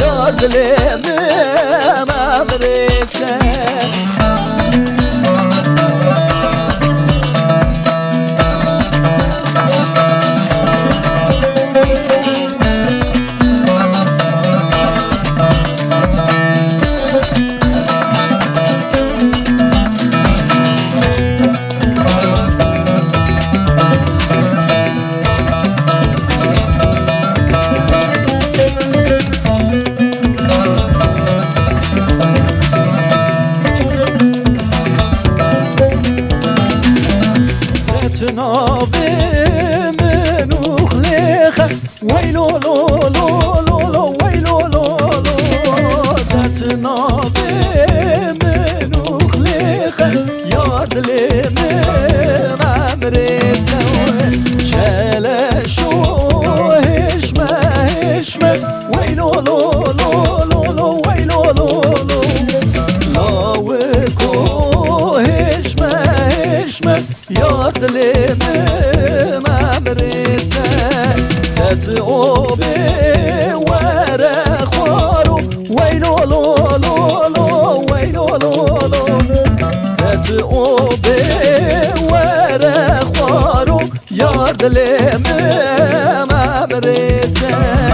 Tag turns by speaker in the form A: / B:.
A: yar dilimi mamretse نابي من خليخة ويلو لو لو لو لو ويلو لو لو ذات نابي من خليخة يا دلي من عمري تسوي شالا شو هشمة هشمة ويلو لو لو لو لو ويلو لو لو لا وكو هشمة هشمة يا دلي من عمريتها تتعوبي ورا خوارو ويلو لو لو لو ويلو لو لو تتعوبي ورا خوارو يا دلي من عمريتها